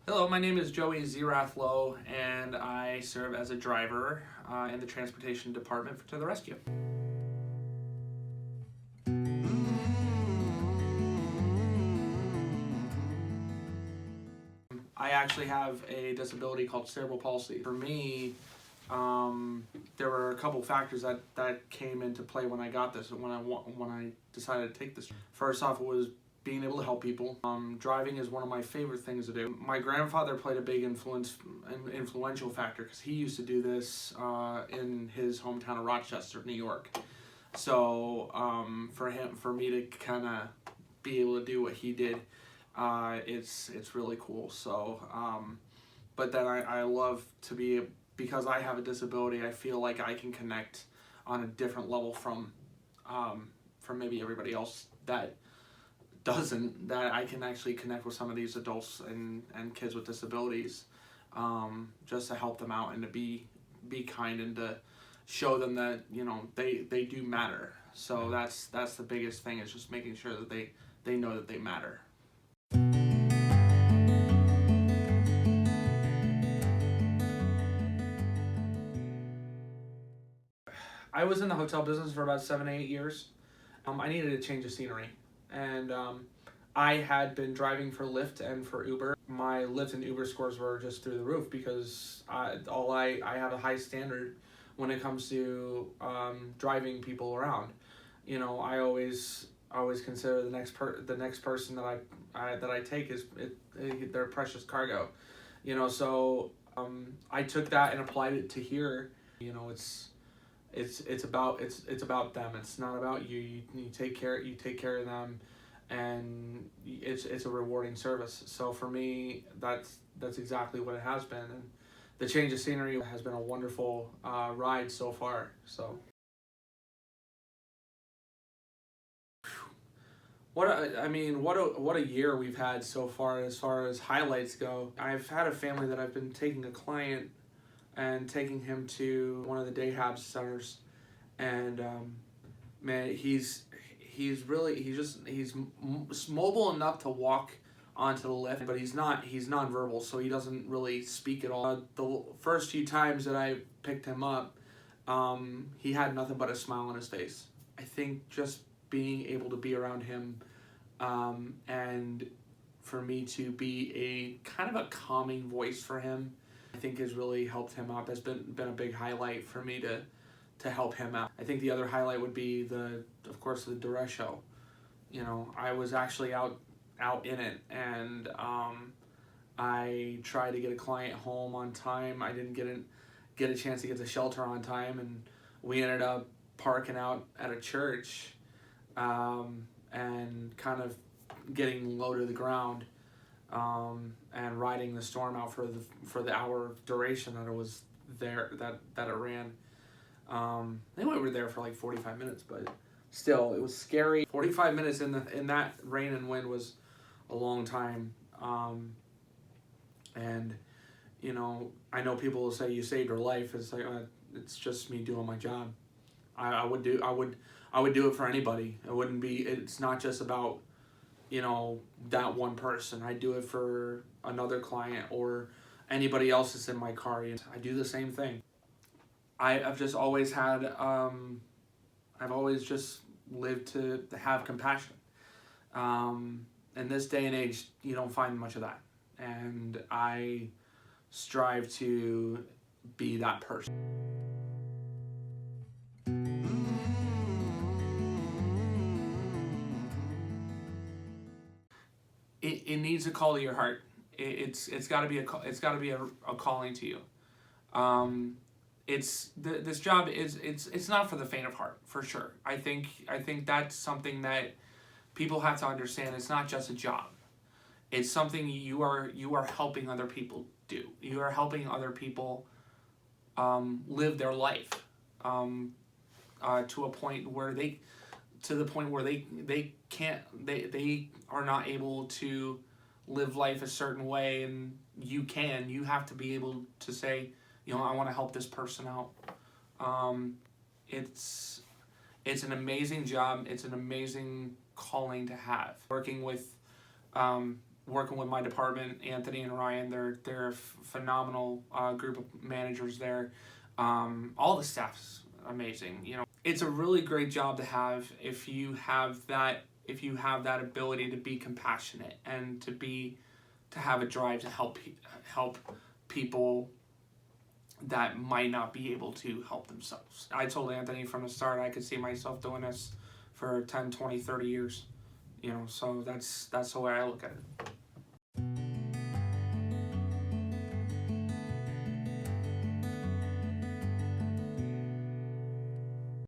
Hello, my name is Joey Zierath Lowe, and I serve as a driver in the transportation department to the rescue. I actually have a disability called cerebral palsy. For me, there were a couple factors that came into play when I got this, when I decided to take this. First off, it was being able to help people. Driving is one of my favorite things to do. My grandfather played a big influential factor because he used to do this in his hometown of Rochester, New York. So for me to kind of be able to do what he did, it's really cool. So, but then I love to be, because I have a disability, I feel like I can connect on a different level from maybe everybody else that doesn't, that I can actually connect with some of these adults and kids with disabilities, just to help them out and to be kind and to show them that, you know, they do matter. So that's the biggest thing, is just making sure that they know that they matter. I was in the hotel business for about 7-8 years. I needed a change of scenery, and I had been driving for Lyft and for Uber. My Lyft and Uber scores were just through the roof because I have a high standard when it comes to driving people around. You know, I always consider the next person that I take is their precious cargo. You know, so I took that and applied it to here. You know, it's about them. It's not about you. You take care of them, and it's a rewarding service. So for me, that's exactly what it has been, and the change of scenery has been a wonderful ride so far. So what a year we've had so far as highlights go. I've had a family that I've been taking a client and taking him to one of the day hab centers, and man, he's mobile enough to walk onto the lift, but he's nonverbal, so he doesn't really speak at all. The first few times that I picked him up, he had nothing but a smile on his face. I think just being able to be around him, and for me to be a kind of a calming voice for him, I think has really helped him out. That's been a big highlight for me to help him out. I think the other highlight would be of course the duress show. You know, I was actually out in it, and I tried to get a client home on time. I didn't get a chance to get to shelter on time, and we ended up parking out at a church, and kind of getting low to the ground, and riding the storm out for the hour of duration that it was there, that it ran. I think we were there for like 45 minutes, but still, it was scary. 45 minutes in that rain and wind was a long time. And you know, I know people will say you saved her life. It's like it's just me doing my job. I would do it for anybody. It's not just about, you know, that one person. I do it for another client or anybody else that's in my car. You know, I do the same thing. I've just always had, I've always just lived to have compassion. In this day and age, you don't find much of that. And I strive to be that person. It needs a call to your heart. It's got to be a calling to you. This job it's not for the faint of heart, for sure. I think that's something that people have to understand. It's not just a job. It's something you are helping other people do. You are helping other people live their life to a point where they are not able to live life a certain way, and you have to be able to say, you know, I want to help this person out. It's an amazing job. It's an amazing calling to have. Working with working with my department, Anthony and Ryan, they're a phenomenal group of managers there. All the staff's amazing. You know, it's a really great job to have if you have that ability to be compassionate and to have a drive to help people that might not be able to help themselves. I told Anthony from the start I could see myself doing this for 10, 20, 30 years. You know, so that's the way I look at it.